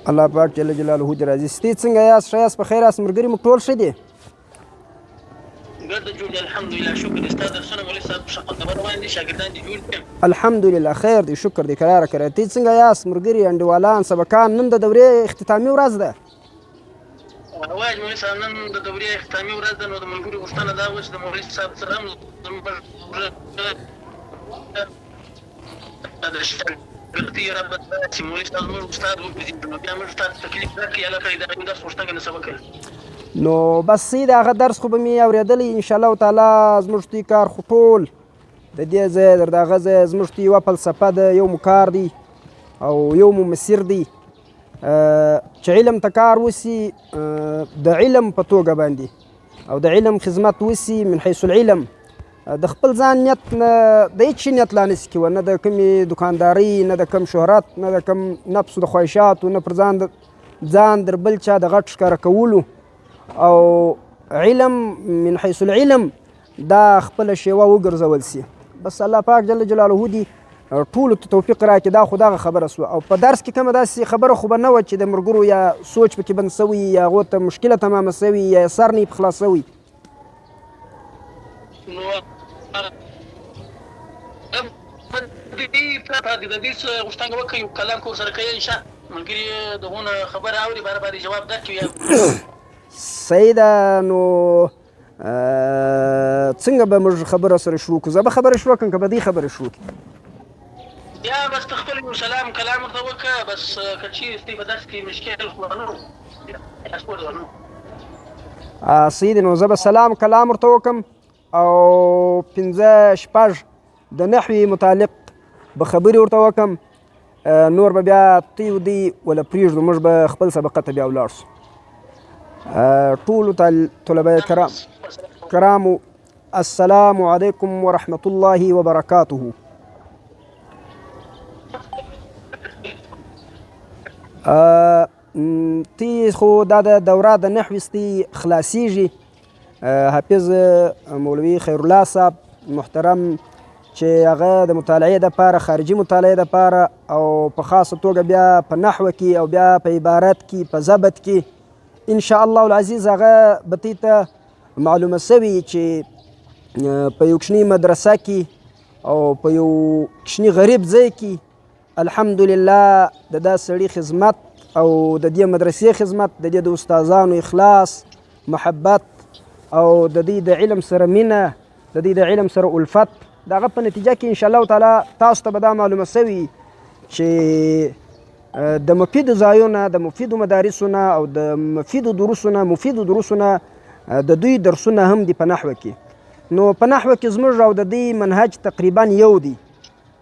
الله پاک جل جلاله دې راضي. ستې څنګه یاست؟ ښه یاست؟ په خیر یاست؟ ملګري مو ټول ښه دي؟ الحمدلله شکر دې. ستا درسونه مولوي صاحب ښه خبر باندې شاګردان دې جوړ کړي؟ الحمدلله خیر دی، شکر دی، کراره کراره. تی څنګه یاست ملګري، انډیوالان، سبقان؟ نن د دورې اختتامي ورځ ده. وایي مولوي صاحب نن د دورې اختتامي ورځ ده، نو د ملګرو غوښتنه دا وه چې د مولوي صاحب سره هم زموږ د شاګردي رابطه چې مولوي صاحب زموږ استاد وګرځي، نو بیا موږ ورته تکلیف نه کړي هلکه دا درس غوښتنه نه سبق کوي. نو بس صحیح دی، هغه درس خو به مې اورېدلی انشاءالله تعالی. زموږ دوی کار خو ټول د دې ځای در دغه ځای زموږ دوی یوه فلسفه ده، یو مو کار دی او یو مو مسیر دی چې علم ته کار وسي د علم په توګه باندې او د علم خدمت وسي من حیث العلم. د خپل ځان نیت نه د هېڅ شي نیت لا نسي کوه، نه د کومې دوکاندارۍ، نه د کوم شهرت، نه د کوم نفسو د خواهشاتو، نه پر ځان در بل چا د غټ ښکاره کولو. او علم من حیث العلم دا خپله شیوه وګرځول سي. بس الله پاک جل جلاله دې ټولو ته توفیق راکړي. دا خو دغه خبره سوه. او په درس کې کومه داسې خبره خو به نه وه چې د ملګرو یا سوچ پکې بند سوي یا هغو ته مشکله تمامه سوي یا سر نه یې په خلاص سوي. نو د دې څه غوښتنه وکړئ، کلام کو سره کوي انشاء ملګري دغونه خبره اوري بار بار جواب درکړي. صحیح ده. نو څنګه به موږ خبره سره شروع کړو؟ زه به خبره شروع کړم که به دې خبره شروع کړي؟ یا بس ته خپل یو سلام کلام ورته وکړه، بس که چیرې ستی په درس کې مشکل خو نه صحیح دی. نو زه به سلام کلام ورته وکړم او پنځه شپږ د نحوې متعلق به خبرې ورته وکړم. نور به بیا تی و دی ولا پرېږدو، موږ به خپل سبقه ته بیا ولاړ شو. ټولو طلبه کرامو السلام علیکم ورحمة الله وبرکاته. تی خو دا د دوره د نحوې ستی خلاصیږي. حافظ مولوي خیر الله صاحب محترم چې هغه د مطالعې دپاره، خارجي مطالعې دپاره او په خاصه توګه بیا په نحوه کې او بیا په عبارت کې په ضبط کې انشاء الله العزیز هغه به تی ته معلومه سوي چې په یو کوچنۍ مدرسه کې او په یو کوچني غریب ځای کې الحمدلله د دا سړي خدمت او د دې مدرسې خدمت، د دې د استادانو اخلاص، محبت او د دې د علم سره مینه، د دې د علم سره الفت، د هغه په نتیجه کې انشاءالله تعالی تاسو ته به دا معلومه سوي چې د مفیدو ځایونه، د مفیدو مدارسونه او د مفیدو دروسونه د دوی درسونه هم دي په نحوه کې. نو په نحوه کې زموږ او د دوی منهج تقریبا یو دی.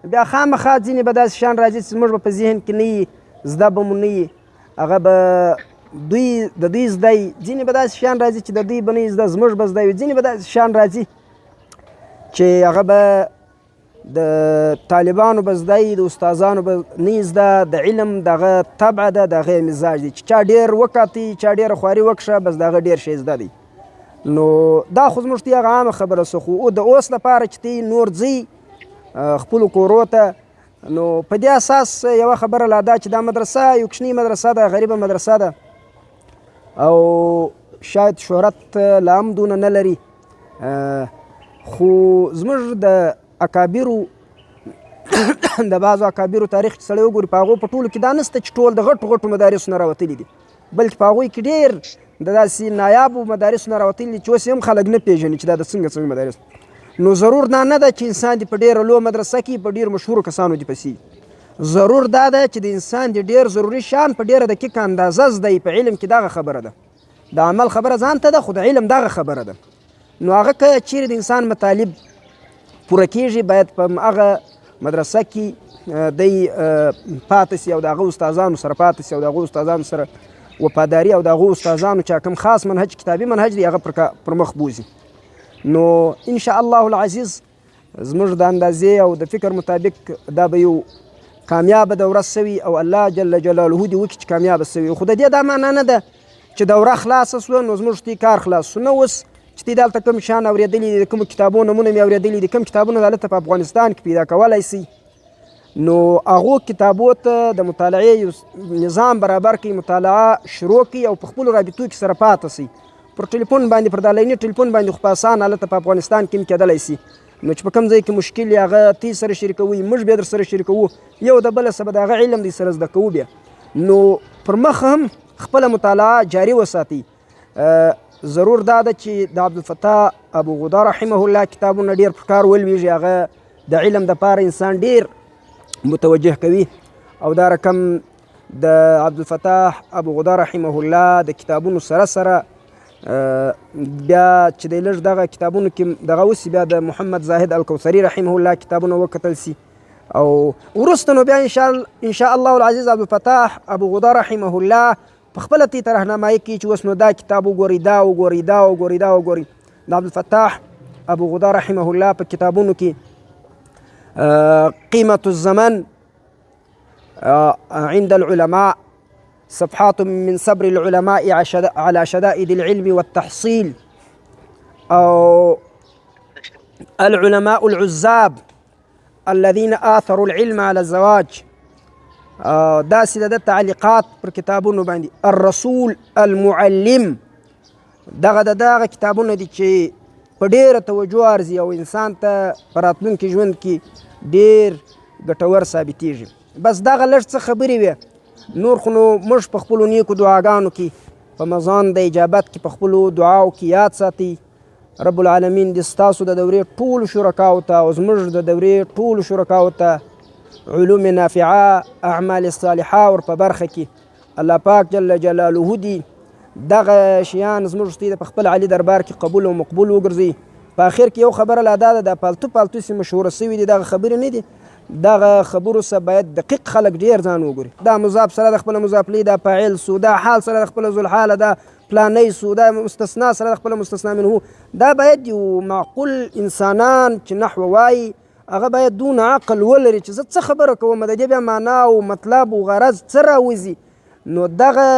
بیا خامخا ځینې به داسې شیان راځي چې زموږ به په ذهن کې نه وي، زده به مو نه وي، هغه به دوی د دوی زده وي. ځینې به داسې شیان راځي چې د دوی به نه وي زده، زموږ به زده وي. ځینې به داسې شیان راځي چې هغه به د طالبانو به زده وي، د استادانو به نه زده. د علم دغه طبعه ده، دغه مزاج دی چې چا ډېر وکاتی، چا ډېره خواري وکړه، بس د هغه ډېر شی زده دی. نو دا خو زموږ ته هغه عامه خبره سه. خو د اوس لپاره چې تی نور ځئ خپلو کورو ته، نو په دې اساس یوه خبره لا دا چې دا مدرسه یو کوچنۍ مدرسه ده، غریبه مدرسه ده او شاید شهرت لا هم دونه نه لري. خو زموږ د اکابرو د بعضو اکابرو تاریخ چې سړی وګوري، په هغو په ټولو کې دا نسته چې ټول د غټو غټو مدارسو نه راوتلي دي، بلکې په هغوی کې ډېر د داسې نایابو مدارسو نه راوتلي دي چې اوس هم خلک نه پېژني چې دا د څنګه مدارس. نو ضرور دا نه ده چې انسان دې په ډېره لویه مدرسه کې په ډېرو مشهورو کسانو دې پسې. ضرور دا ده چې د انسان د ډېر ضروري شیان په ډېره دقیقه اندازه زده په علم کې. دغه خبره ده، د عمل خبره ځان ته ده، خو د علم دغه خبره ده. نو هغه که چیرې د انسان مطالب پوره کېږي باید په هغه مدرسه کې دی پاتې سي او د هغه استادانو سره پاتې سي او د هغو استادانو سره وفاداري او د هغو استادانو چې کوم خاص منهج کتابي منهج دی هغه پر مخ بوځي. نو انشاء الله العزیز زموږ د اندازې او د فکر مطابق دا به یو کامیابه دوره سوي او الله جل جلاله دې وکړي چې کامیابه سوي. خو د دې دا معنا نه ده چې دوره خلاصه سوه نو زموږ تی کار خلاص سو. نه اوس چې تی دلته کوم شیان اورېدلي دي، د کومو کتابونو نومونه مې اورېدلي دي، کوم کتابونه دلته په افغانستان کې پیدا کولی سي نو هغو کتابو ته د مطالعې یو نظام برابر کړي، مطالعه شروع کړي او په خپلو رابطو کې سره پاته سي. پر ټلیفون باندې، پر دا لایني ټلیفون باندې خو په اسان حالت په افغانستان کې هم کېدلی سي. نو چې په کوم ځای کې مشکل یې هغه تی سره شریکوي، موږ بیا در سره شریکوو، یو د بله څه به د هغه علم دی سره زده کوو. بیا نو پر مخ هم خپله مطالعه جاري وساتئ. ضرور دا ده چې د عبدالفتاح ابو غده رحمه الله کتابونه ډېر په کار ولویږي. هغه د علم دپاره انسان ډېر متوجه کوي. او دا رقم د عبدالفتاح ابو غده رحمه الله د کتابونو سره سره بیا چې دی لږ دغه کتابونو کې دغه وسي، بیا د محمد زاهد الکوثري رحمه الله کتابونه وکتل سي. او وروسته نو بیا ان شاء الله العزیز عبدالفتاح ابو غده رحمه الله په خپله تی ته رهنمایي کوي چې اوس نو دا کتاب وګورئ، دا وګورئ، دا وګورئ، دا وګورئ. د عبدالفتاح ابو غده رحمه الله په کتابونو کې قیمة الزمن عند العلماء، صفحات من صبر العلماء على شدائد العلم والتحصيل، أو العلماء العزاب الذين آثروا العلم على الزواج. داسې د تعلیقات پر کتابونو باندې الرسول المعلم. دغه کتابونه دي چې په ډېره توجه ارزي او انسان ته په راتلونکي ژوند کې ډېر ګټور ثابتېږي. بس دغه لږ څه خبرې وې. نور خو نو موږ په خپلو نیکو دعاګانو کې په مزان د اجابت کې په خپلو دعاو کې یاد ساتئ. رب العالمین دې ستاسو د دورې ټولو شرکاو ته او زموږ د دورې ټولو شرکاو ته علوم نافعه، اعمال صالحه ور په برخه کې الله پاک جل جلاله دې دغه شیان زموږ په خپل عالي دربار کې قبول او مقبول وګرځي. په آخر کې یو خبره لا دا ده، د پالتو پالتو سي مشهوره سوي دي دغه خبرې نه دي. دغه خبرو سره باید دقیق خلک ډېر ځان وګوري. دا مضاف سره د خپله مضاف لی، دا فاعل سو، دا حال سره د خپله ذوالحاله، دا پلانی سو، دا مستثنا سره د خپله مستثنا منه. دا باید یو معقول انسانان چې نحو وایي هغه باید دون عقل ولري چې زه څه خبره کوم، د دې بیا معنا او مطلب او غرض څه راوځي. نو دغه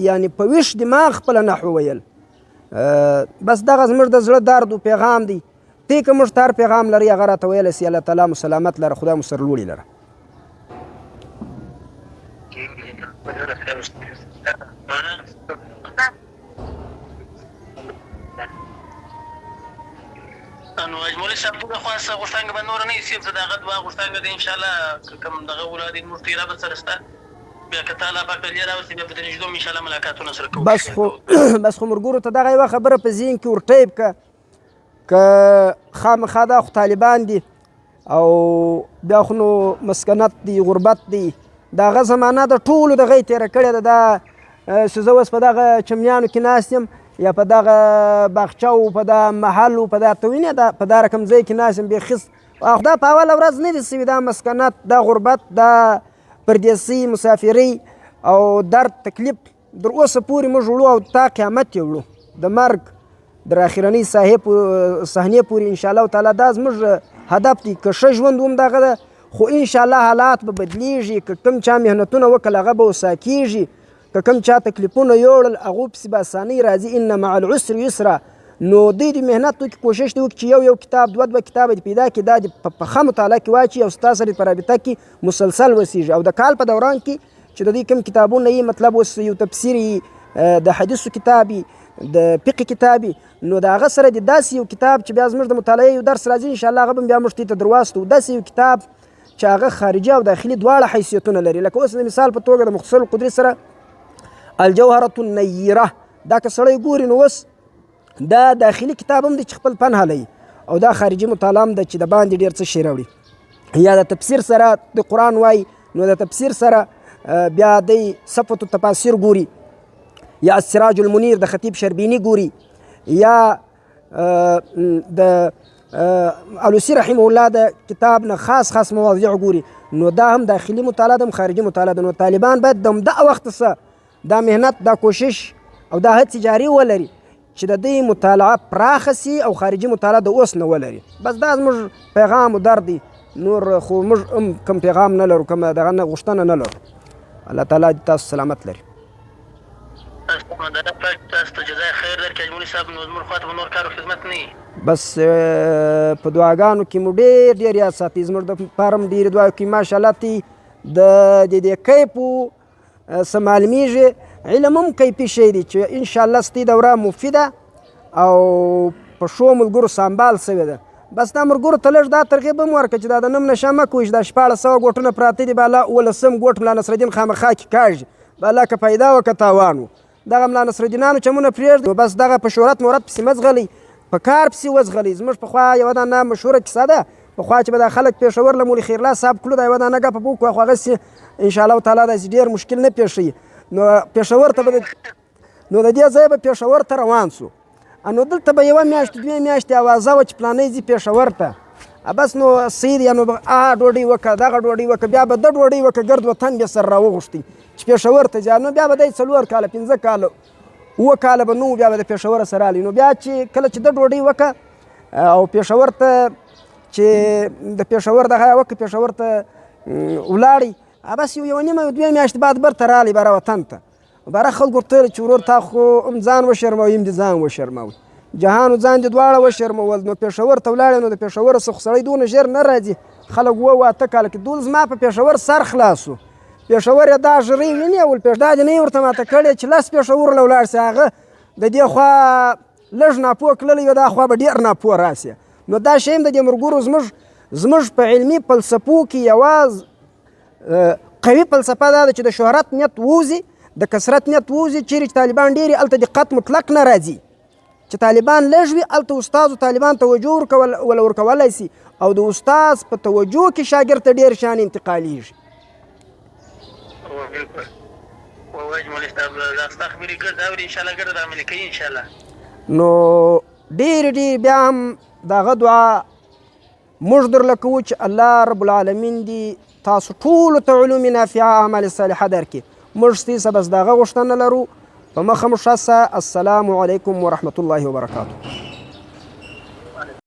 یعنی په ویش دماغ خپله نحو ویل. بس دغه زموږ د زړه درد و پیغام دی. تی که موږ ته هر پیغام لري هغه راته ویلی سي. الله تعالی مو سلامت لره، خدای مو سرلوړي لره. نو اجمالي صاحب ټوله خوا څه غوښتنګه به نوره نه وي صاحب، زه د هغه دوه غوښتنګه دی انشاءالله که کوم دغه ولادي موږ تیره به سره شته، بیا که تعالی پاک کلیه راوستي بیا په دې نږدې انشاءالله ملاقاتونه سره کوو. بس خو ملګرو ته دغه یوه خبره په ذهن کې ورټیپ که خامخا دا خو طالبان دي او بیا خو نو مسکنت دی، غربت دی، د هغه زمانه د ټولو دغه یې تېره کړې ده. دا چې زه اوس په دغه چمنیانو کې ناست یم یا په دغه باغچه او په دا محل او په دا ته وینې په دا رقم ځای کې ناست یم بیخي دا په اوله ورځ نه دي سوي. دا مسکنت، دا غربت، دا پردیسي، مسافري او درد تکلیف در اوسه پورې موږ وړو او تا قیامت یې وړو د مرګ در اخرنۍ صحنې پورې انشاءالله تعالی. دا زموږ هدف دی. که ښه ژوند هم دغه ده، خو انشاءالله حالات به بدلیږي. که کوم چا محنتونه وکړل هغه به وسا کېږي، که کوم چا تکلیفونه یوړل هغو پسې به اسانۍ راځي. ان مع العسر یسرا. نو دوی د محنت وکړي، کوشش دې وکړي چې یو کتاب دوه کتابه دې پیدا کړي، دا دې په ښه مطالعه کې واچي او ستا سره په رابطه کې مسلسل وسیږي. او د کال په دوران کې چې د دوی کوم کتابونه یي، مطلب اوس یو تفسیري، د حدیثو کتابي، د فقه کتابي، نو د هغه سره د داسې یو کتاب چې بیا زموږ د مطالعې یو درس راځي انشاءالله هغه به بیا موږ ته درواستو. داسې یو کتاب چې هغه خارجي او داخلي دواړه حیثیتونه لري. لکه اوس د مثال په توګه د مختصر القدري سره الجوهرة النیره، دا که سړی ګوري نو اوس دا داخلي کتاب هم دی چې خپل فن هلوي، او دا خارجي مطالعه هم ده چې د باندې ډېر څه شی راوړي. یا د تفسیر سره د قرآن وایي نو د تفسیر سره بیا دی صفة التفاسیر ګوري، یا السراج المنیر د خطیب شربینی ګوري، یا د علوسی رحمه الله د کتاب نه خاص مواضیع ګوري. نو دا هم داخلي مطالعه ده، هم خارجي مطالعه ده. نو طالبان باید د همدغه وخت څخه دا محنت، دا کوشش او دا هڅې جاري ولري چې د دې مطالعه پراخه سي او خارجي مطالعه د اوس نه ولري. بس دا زموږ پیغام و درد دی. نور خو موږ هم کوم پیغام نه لرو، کوم دغه نه غوښتنه نه لرو. الله تعالی دې تاسو سلامت لري. تاسو ته جزای خیر درکړي. مولوي صاحب نو زموږ خوا ته به نور کار او خدمت نه وي. بس په دعاګانو کې مو ډېر یاد ساتي. زموږ دپاره هم ډېرې دعا کوي ماشاءالله تی د دې کیفو څه معلومیږي علم هم کیفي شی دی چې انشاءالله ستې دوره مفیده او په ښو ملګرو سمبال سوې ده. بس دا ملګرو ته لږ دا ترغیب هم ورکړه چې دا د نم نشه مه کوئ چې دا 1600 ګوټونه پراته دي بالا 18 ګوټ ملا نصرالدین خامخا کې کاږي بالا که پیدا و که تاوان و. دغه ملا نصرالدینانو چمونه پرېږدي بس دغه په شهرت مورت پسې مه ځغلئ، په کار پسې وځغلئ. زموږ پخوا یوه دانه مشهوره کیسه ده، پخوا چې به دا خلک پېښور له مولي خیرالله صاحب کلو دا یوه دانه ګپه به وکړو خو هغسې انشاءالله تعالی داسې ډېر مشکل نه پېښوي. نو پېښور ته به نو د دې ځایه به پېښور ته روان سو. نو دلته به یوه میاشت 2 میاشتې اوازه وه چې پلانی ځي پېښور ته. بس نو صحیح دی نو ډوډۍ وکړه دغه ډوډۍ وکړه بیا به د ډوډۍ وکړه ګرد وطن بیا سره راوغوښتئ چې پېښور ته ځه. نو بیا به دی 4 کاله 5 کاله 7 کاله به نو بیا به د پېښوره سره راغلی. نو بیا چې کله چې د ډوډۍ وکړه او پېښور ته چې د پېښور دغه وکړه پېښور ته ولاړئ بس یوه نیمه 2 میاشتې بعد برته راغلی بره وطن ته. بره خلکو ورته چې ورور تا خو هم ځان وشرموي هم دې ځان وشرموي، جهان و ځان دې دواړه وشرمول. نو پېښور ته ولاړې نو د پېښوره څخه سړی دونه ژر نه راځي. خلک 7 کاله کې دول زما په پېښور سر خلاص و. پېښور یې دا ژرۍ ونیول دا دې نه یې ورته ماته کړې چې 10 پېښور له ولاړ سي. هغه د دې خوا لږ ناپوه کړلی وي دا خوا به ډېر ناپوه راسي. نو دا شی هم د دې ملګرو زموږ په علمي فلسفو کې یوازې قوي فلسفه دا ده چې د شهرت نیت ووځي، د کثرت نیت ووځي. چیرې چې طالبان ډېر هلته دقت مطلق نه راځي، چې طالبان لږ وي هلته استازو طالبان توجه ورکولی سي او د استاز په توجه کې شاګرد ته ډېر شیان انتقالیږي. بالکل وواج مولوي صاحب دا ستا خبرې ګرد اوري انشاءالله ګرد عملي کوي انشاءالله. نو ډېر بیا هم دغه دعا موږ درله کوو چې الله رب العالمین دې تاسو ټولو ته علوم نافعه اعمال صالحه درکړي. موږ ستاسې څخه بس د هغه غوښتنه لرو. په مخه مو ښه سه. السلام علیکم ورحمة الله وبرکاته.